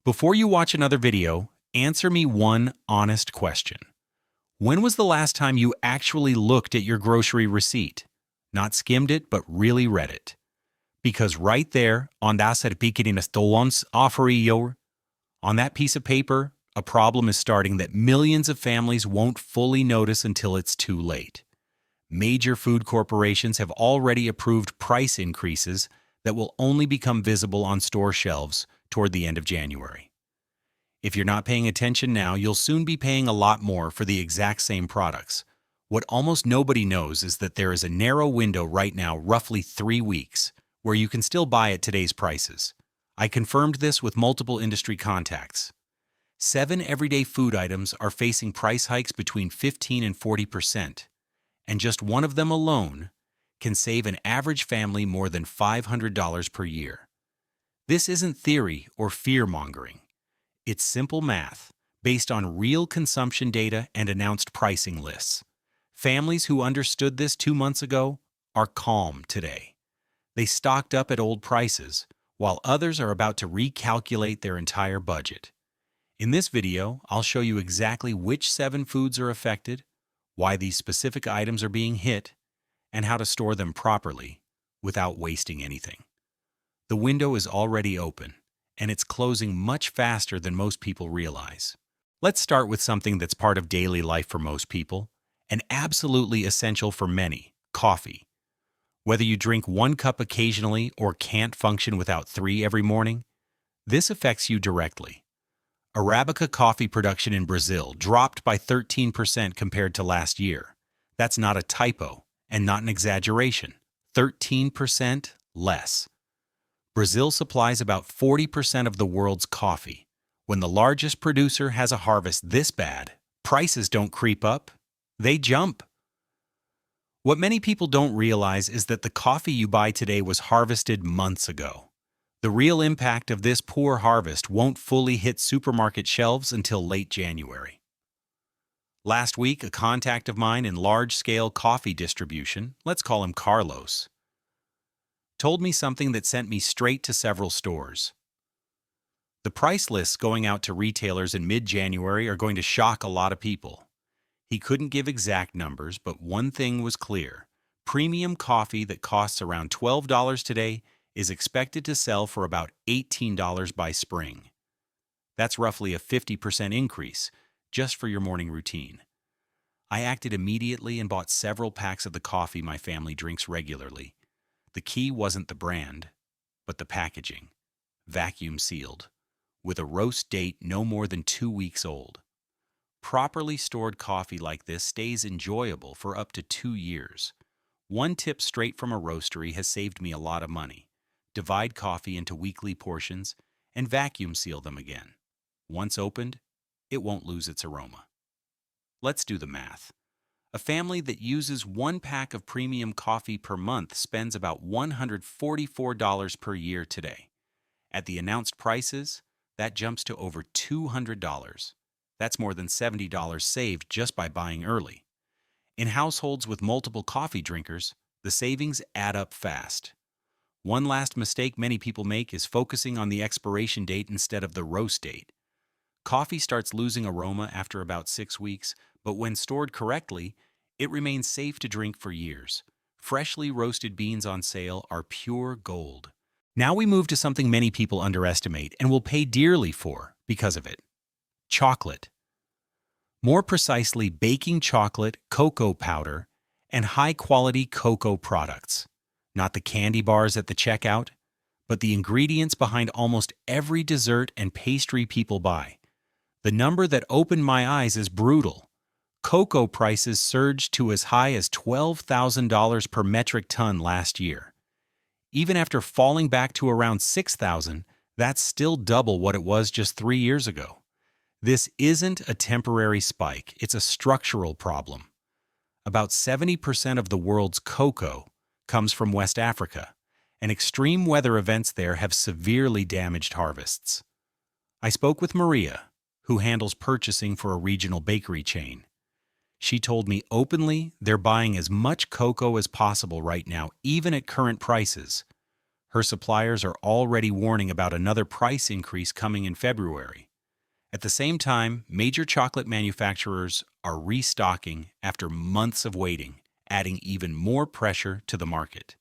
Before you watch another video, answer me one honest question. When was the last time you actually looked at your grocery receipt? Not skimmed it, but really read it. Because right there, on that piece of paper, a problem is starting that millions of families won't fully notice until it's too late. Major food corporations have already approved price increases that will only become visible on store shelves toward the end of January. If you're not paying attention now, you'll soon be paying a lot more for the exact same products. What almost nobody knows is that there is a narrow window right now, roughly 3 weeks, where you can still buy at today's prices. I confirmed this with multiple industry contacts. 7 everyday food items are facing price hikes between 15 and 40%, and just one of them alone can save an average family more than $500 per year. This isn't theory or fear-mongering. It's simple math, based on real consumption data and announced pricing lists. Families who understood this 2 months ago are calm today. They stocked up at old prices, while others are about to recalculate their entire budget. In this video, I'll show you exactly which 7 foods are affected, why these specific items are being hit, and how to store them properly without wasting anything. The window is already open, and it's closing much faster than most people realize. Let's start with something that's part of daily life for most people, and absolutely essential for many: coffee. Whether you drink 1 cup occasionally or can't function without 3 every morning, this affects you directly. Arabica coffee production in Brazil dropped by 13% compared to last year. That's not a typo and not an exaggeration. 13% less. Brazil supplies about 40% of the world's coffee. When the largest producer has a harvest this bad, prices don't creep up, they jump. What many people don't realize is that the coffee you buy today was harvested months ago. The real impact of this poor harvest won't fully hit supermarket shelves until late January. Last week, a contact of mine in large-scale coffee distribution, let's call him Carlos, told me something that sent me straight to several stores. The price lists going out to retailers in mid-January are going to shock a lot of people. He couldn't give exact numbers, but one thing was clear. Premium coffee that costs around $12 today is expected to sell for about $18 by spring. That's roughly a 50% increase, just for your morning routine. I acted immediately and bought several packs of the coffee my family drinks regularly. The key wasn't the brand, but the packaging. Vacuum sealed, with a roast date no more than 2 weeks old. Properly stored coffee like this stays enjoyable for up to 2 years. One tip straight from a roastery has saved me a lot of money. Divide coffee into weekly portions and vacuum seal them again. Once opened, it won't lose its aroma. Let's do the math. A family that uses 1 pack of premium coffee per month spends about $144 per year today. At the announced prices, that jumps to over $200. That's more than $70 saved just by buying early. In households with multiple coffee drinkers, the savings add up fast. One last mistake many people make is focusing on the expiration date instead of the roast date. Coffee starts losing aroma after about 6 weeks, but when stored correctly, it remains safe to drink for years. Freshly roasted beans on sale are pure gold. Now we move to something many people underestimate and will pay dearly for because of it: chocolate. More precisely, baking chocolate, cocoa powder, and high-quality cocoa products. Not the candy bars at the checkout, but the ingredients behind almost every dessert and pastry people buy. The number that opened my eyes is brutal. Cocoa prices surged to as high as $12,000 per metric ton last year. Even after falling back to around $6,000, that's still double what it was just 3 years ago. This isn't a temporary spike, it's a structural problem. About 70% of the world's cocoa comes from West Africa, and extreme weather events there have severely damaged harvests. I spoke with Maria, who handles purchasing for a regional bakery chain. She told me openly they're buying as much cocoa as possible right now, even at current prices. Her suppliers are already warning about another price increase coming in February. At the same time, major chocolate manufacturers are restocking after months of waiting, adding even more pressure to the market.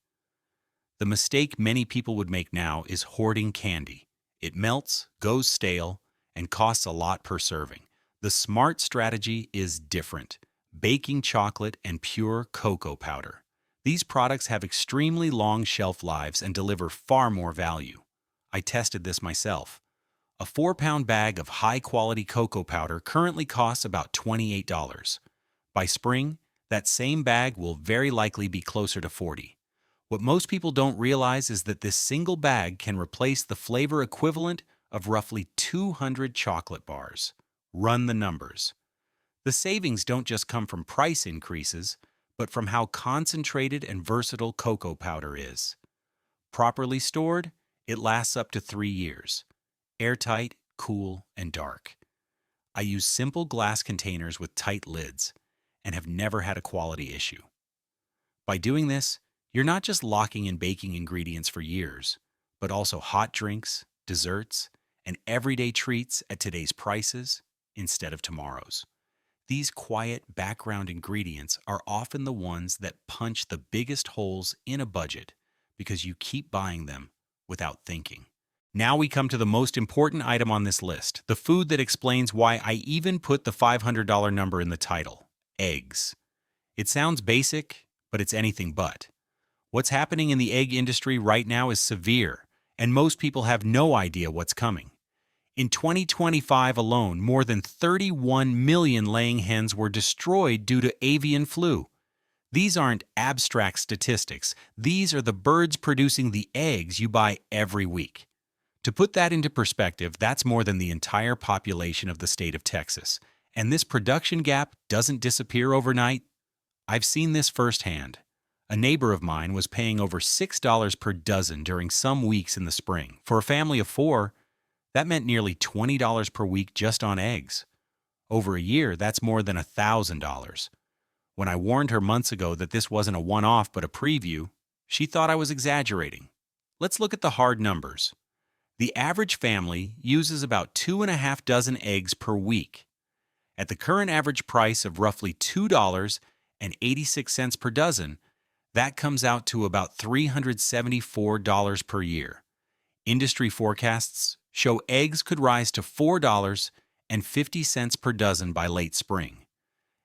The mistake many people would make now is hoarding candy. It melts, goes stale, and costs a lot per serving. The smart strategy is different: baking chocolate and pure cocoa powder. These products have extremely long shelf lives and deliver far more value. I tested this myself. A 4-pound bag of high-quality cocoa powder currently costs about $28. By spring, that same bag will very likely be closer to $40. What most people don't realize is that this single bag can replace the flavor equivalent of roughly 200 chocolate bars. Run the numbers. The savings don't just come from price increases, but from how concentrated and versatile cocoa powder is. Properly stored, it lasts up to 3 years. Airtight, cool, and dark. I use simple glass containers with tight lids and have never had a quality issue. By doing this, you're not just locking in baking ingredients for years, but also hot drinks, desserts, and everyday treats at today's prices instead of tomorrow's. These quiet background ingredients are often the ones that punch the biggest holes in a budget because you keep buying them without thinking. Now we come to the most important item on this list, the food that explains why I even put the $500 number in the title: eggs. It sounds basic, but it's anything but. What's happening in the egg industry right now is severe, and most people have no idea what's coming. In 2025 alone, more than 31 million laying hens were destroyed due to avian flu. These aren't abstract statistics. These are the birds producing the eggs you buy every week. To put that into perspective, that's more than the entire population of the state of Texas. And this production gap doesn't disappear overnight. I've seen this firsthand. A neighbor of mine was paying over $6 per dozen during some weeks in the spring. For a family of 4, that meant nearly $20 per week just on eggs. Over a year, that's more than $1,000. When I warned her months ago that this wasn't a one-off but a preview, she thought I was exaggerating. Let's look at the hard numbers. The average family uses about 2.5 dozen eggs per week. At the current average price of roughly $2.86 per dozen, that comes out to about $374 per year. Industry forecasts show eggs could rise to $4.50 per dozen by late spring.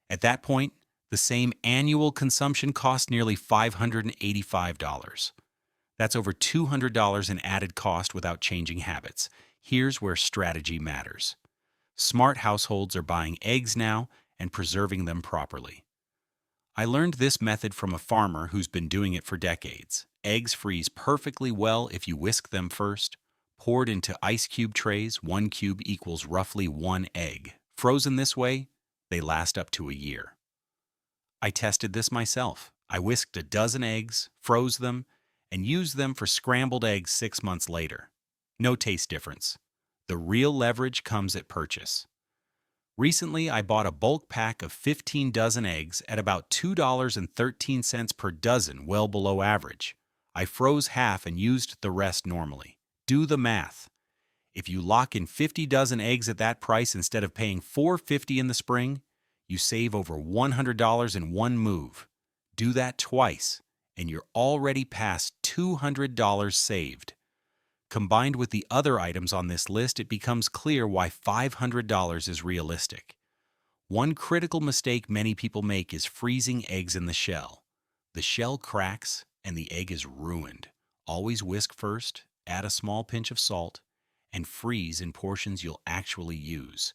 At that point, the same annual consumption costs nearly $585. That's over $200 in added cost without changing habits. Here's where strategy matters. Smart households are buying eggs now and preserving them properly. I learned this method from a farmer who's been doing it for decades. Eggs freeze perfectly well if you whisk them first. Poured into ice cube trays, 1 cube equals roughly 1 egg. Frozen this way, they last up to a year. I tested this myself. I whisked a dozen eggs, froze them, and used them for scrambled eggs 6 months later. No taste difference. The real leverage comes at purchase. Recently, I bought a bulk pack of 15 dozen eggs at about $2.13 per dozen, well below average. I froze half and used the rest normally. Do the math. If you lock in 50 dozen eggs at that price instead of paying $4.50 in the spring, you save over $100 in one move. Do that twice, and you're already past $200 saved. Combined with the other items on this list, it becomes clear why $500 is realistic. One critical mistake many people make is freezing eggs in the shell. The shell cracks, and the egg is ruined. Always whisk first, add a small pinch of salt, and freeze in portions you'll actually use.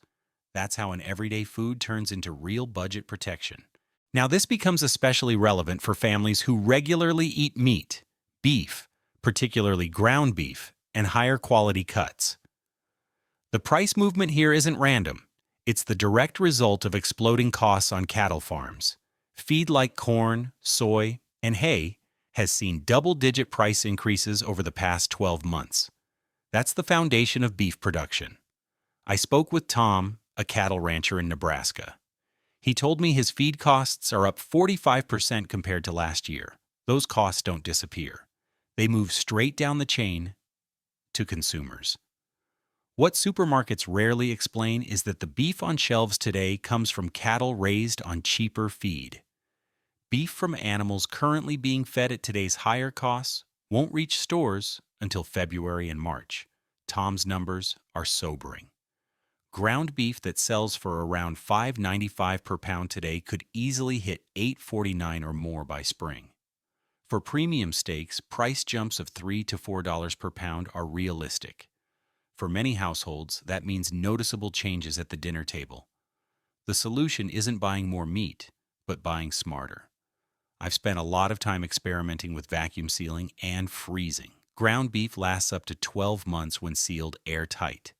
That's how an everyday food turns into real budget protection. Now, this becomes especially relevant for families who regularly eat meat, beef, particularly ground beef, and higher quality cuts. The price movement here isn't random. It's the direct result of exploding costs on cattle farms. Feed like corn, soy, and hay has seen double-digit price increases over the past 12 months. That's the foundation of beef production. I spoke with Tom, a cattle rancher in Nebraska. He told me his feed costs are up 45% compared to last year. Those costs don't disappear. They move straight down the chain to consumers. What supermarkets rarely explain is that the beef on shelves today comes from cattle raised on cheaper feed. Beef from animals currently being fed at today's higher costs won't reach stores until February and March. Tom's numbers are sobering. Ground beef that sells for around $5.95 per pound today could easily hit $8.49 or more by spring. For premium steaks, price jumps of $3 to $4 per pound are realistic. For many households, that means noticeable changes at the dinner table. The solution isn't buying more meat, but buying smarter. I've spent a lot of time experimenting with vacuum sealing and freezing. Ground beef lasts up to 12 months when sealed airtight.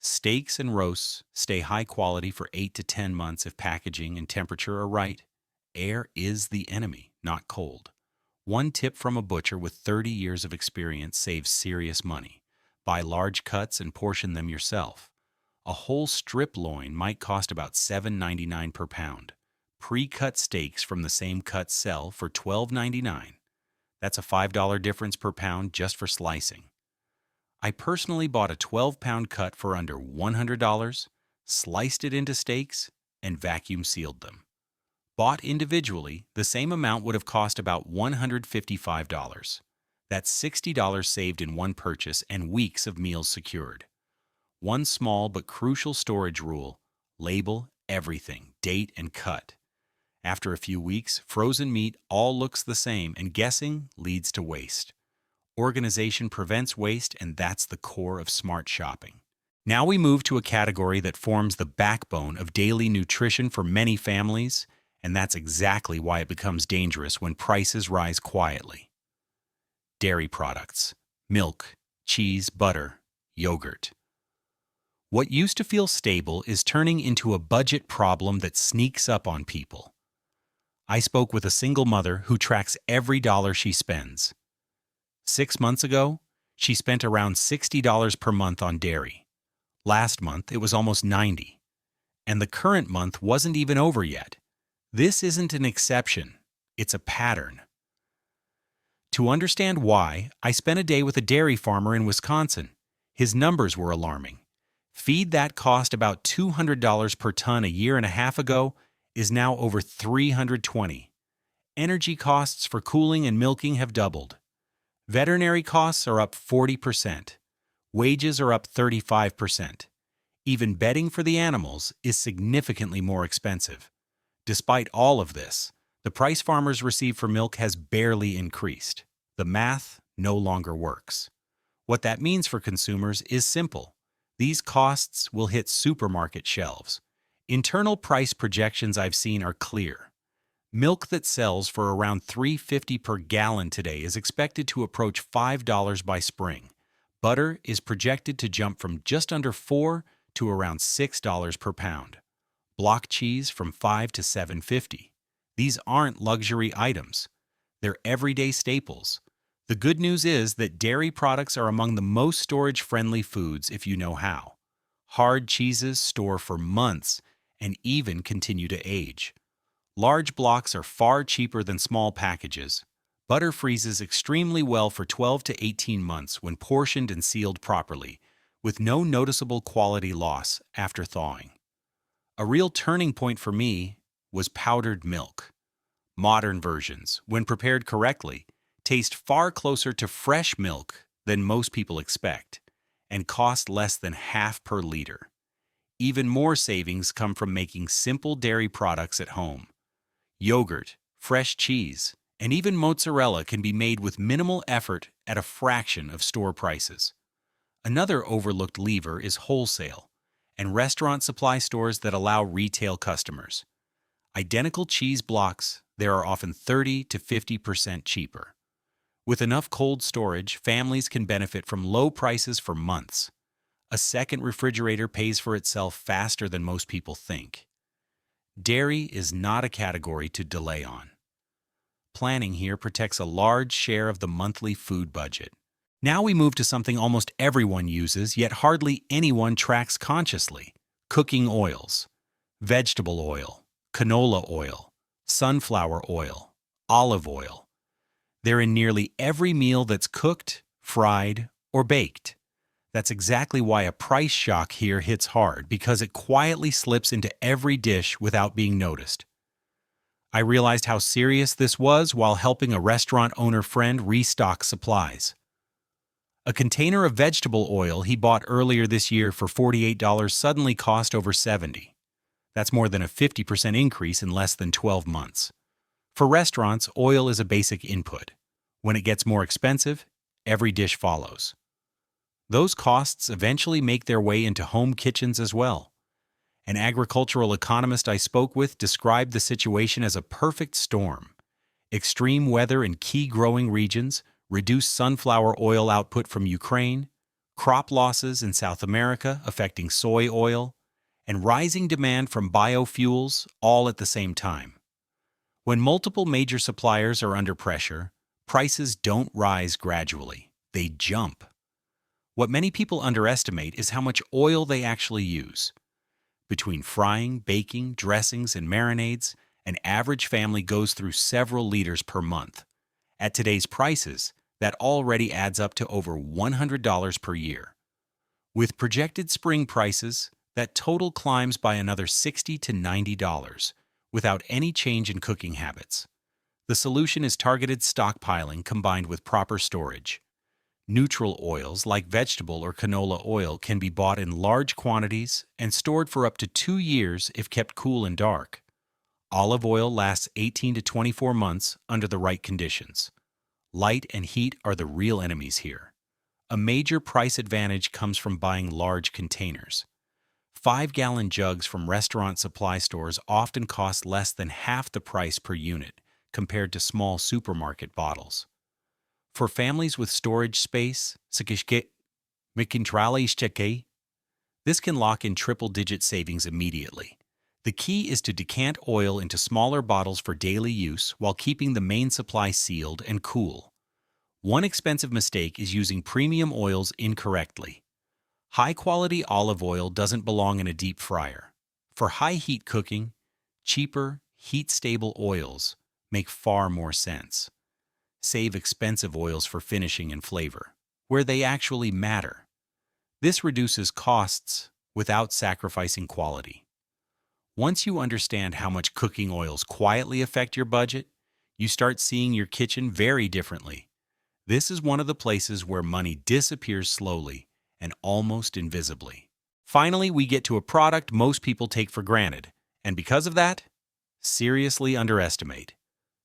Steaks and roasts stay high quality for 8 to 10 months if packaging and temperature are right. Air is the enemy, not cold. One tip from a butcher with 30 years of experience saves serious money. Buy large cuts and portion them yourself. A whole strip loin might cost about $7.99 per pound. Pre-cut steaks from the same cut sell for $12.99. That's a $5 difference per pound just for slicing. I personally bought a 12-pound cut for under $100, sliced it into steaks, and vacuum sealed them. Bought individually, the same amount would have cost about $155. That's $60 saved in one purchase and weeks of meals secured. One small but crucial storage rule: label everything, date and cut. After a few weeks, frozen meat all looks the same, and guessing leads to waste. Organization prevents waste, and that's the core of smart shopping. Now we move to a category that forms the backbone of daily nutrition for many families, and that's exactly why it becomes dangerous when prices rise quietly. Dairy products: milk, cheese, butter, yogurt. What used to feel stable is turning into a budget problem that sneaks up on people. I spoke with a single mother who tracks every dollar she spends. 6 months ago, she spent around $60 per month on dairy. Last month, it was almost $90. And the current month wasn't even over yet. This isn't an exception, it's a pattern. To understand why, I spent a day with a dairy farmer in Wisconsin. His numbers were alarming. Feed that cost about $200 per ton a year and a half ago is now over $320. Energy costs for cooling and milking have doubled. Veterinary costs are up 40%. Wages are up 35%. Even bedding for the animals is significantly more expensive. Despite all of this, the price farmers receive for milk has barely increased. The math no longer works. What that means for consumers is simple. These costs will hit supermarket shelves. Internal price projections I've seen are clear. Milk that sells for around $3.50 per gallon today is expected to approach $5 by spring. Butter is projected to jump from just under $4 to around $6 per pound. Block cheese from $5 to $7.50. These aren't luxury items. They're everyday staples. The good news is that dairy products are among the most storage-friendly foods if you know how. Hard cheeses store for months and even continue to age. Large blocks are far cheaper than small packages. Butter freezes extremely well for 12 to 18 months when portioned and sealed properly, with no noticeable quality loss after thawing. A real turning point for me was powdered milk. Modern versions, when prepared correctly, taste far closer to fresh milk than most people expect, and cost less than half per liter. Even more savings come from making simple dairy products at home. Yogurt, fresh cheese, and even mozzarella can be made with minimal effort at a fraction of store prices. Another overlooked lever is wholesale and restaurant supply stores that allow retail customers. Identical cheese blocks there are often 30 to 50% cheaper. With enough cold storage, families can benefit from low prices for months. A second refrigerator pays for itself faster than most people think. Dairy is not a category to delay on. Planning here protects a large share of the monthly food budget. Now we move to something almost everyone uses, yet hardly anyone tracks consciously: cooking oils. Vegetable oil, canola oil, sunflower oil, olive oil. They're in nearly every meal that's cooked, fried, or baked. That's exactly why a price shock here hits hard, because it quietly slips into every dish without being noticed. I realized how serious this was while helping a restaurant owner friend restock supplies. A container of vegetable oil he bought earlier this year for $48 suddenly cost over $70. That's more than a 50% increase in less than 12 months. For restaurants, oil is a basic input. When it gets more expensive, every dish follows. Those costs eventually make their way into home kitchens as well. An agricultural economist I spoke with described the situation as a perfect storm. Extreme weather in key growing regions, reduced sunflower oil output from Ukraine, crop losses in South America affecting soy oil, and rising demand from biofuels all at the same time. When multiple major suppliers are under pressure, prices don't rise gradually, they jump. What many people underestimate is how much oil they actually use. Between frying, baking, dressings, and marinades, an average family goes through several liters per month. At today's prices, that already adds up to over $100 per year. With projected spring prices, that total climbs by another $60 to $90 without any change in cooking habits. The solution is targeted stockpiling combined with proper storage. Neutral oils like vegetable or canola oil can be bought in large quantities and stored for up to 2 years if kept cool and dark. Olive oil lasts 18 to 24 months under the right conditions. Light and heat are the real enemies here. A major price advantage comes from buying large containers. 5-gallon jugs from restaurant supply stores often cost less than half the price per unit compared to small supermarket bottles. For families with storage space, this can lock in triple-digit savings immediately. The key is to decant oil into smaller bottles for daily use while keeping the main supply sealed and cool. One expensive mistake is using premium oils incorrectly. High-quality olive oil doesn't belong in a deep fryer. For high-heat cooking, cheaper, heat-stable oils make far more sense. Save expensive oils for finishing and flavor, where they actually matter. This reduces costs without sacrificing quality. Once you understand how much cooking oils quietly affect your budget, you start seeing your kitchen very differently. This is one of the places where money disappears slowly and almost invisibly. Finally, we get to a product most people take for granted, and because of that, seriously underestimate: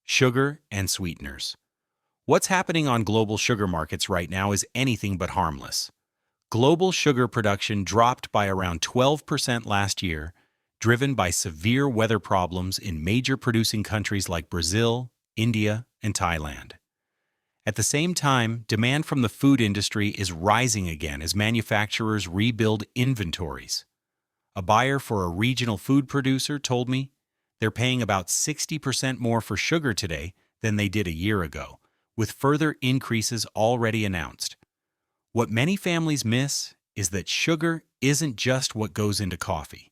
sugar and sweeteners. What's happening on global sugar markets right now is anything but harmless. Global sugar production dropped by around 12% last year, driven by severe weather problems in major producing countries like Brazil, India, and Thailand. At the same time, demand from the food industry is rising again as manufacturers rebuild inventories. A buyer for a regional food producer told me they're paying about 60% more for sugar today than they did a year ago, with further increases already announced. What many families miss is that sugar isn't just what goes into coffee.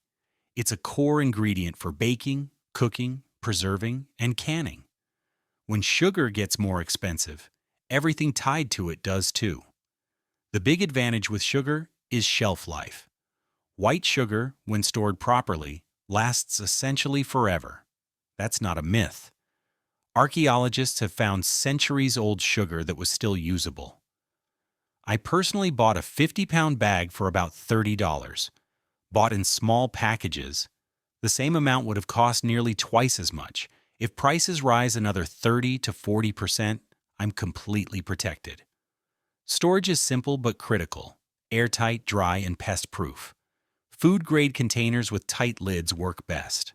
It's a core ingredient for baking, cooking, preserving, and canning. When sugar gets more expensive, everything tied to it does too. The big advantage with sugar is shelf life. White sugar, when stored properly, lasts essentially forever. That's not a myth. Archaeologists have found centuries-old sugar that was still usable. I personally bought a 50-pound bag for about $30. Bought in small packages, the same amount would have cost nearly twice as much. If prices rise another 30 to 40%, I'm completely protected. Storage is simple but critical: airtight, dry, and pest-proof. Food-grade containers with tight lids work best.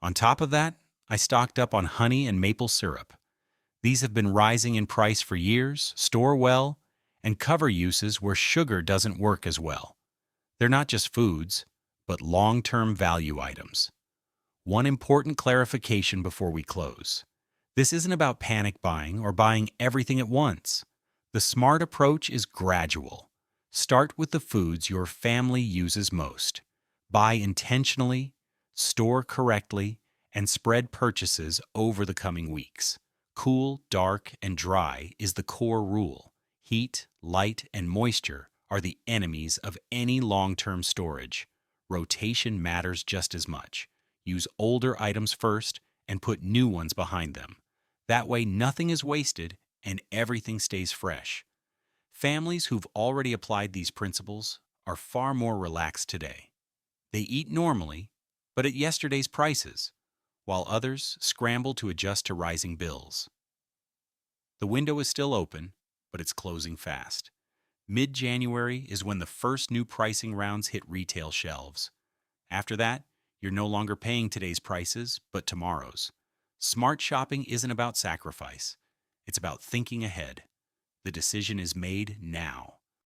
On top of that, I stocked up on honey and maple syrup. These have been rising in price for years, store well, and cover uses where sugar doesn't work as well. They're not just foods, but long-term value items. One important clarification before we close: this isn't about panic buying or buying everything at once. The smart approach is gradual. Start with the foods your family uses most. Buy intentionally, store correctly, and spread purchases over the coming weeks. Cool, dark, and dry is the core rule. Heat, light, and moisture are the enemies of any long-term storage. Rotation matters just as much. Use older items first and put new ones behind them. That way, nothing is wasted and everything stays fresh. Families who've already applied these principles are far more relaxed today. They eat normally, but at yesterday's prices, while others scramble to adjust to rising bills. The window is still open, but it's closing fast. Mid-January is when the first new pricing rounds hit retail shelves. After that, you're no longer paying today's prices, but tomorrow's. Smart shopping isn't about sacrifice. It's about thinking ahead. The decision is made now.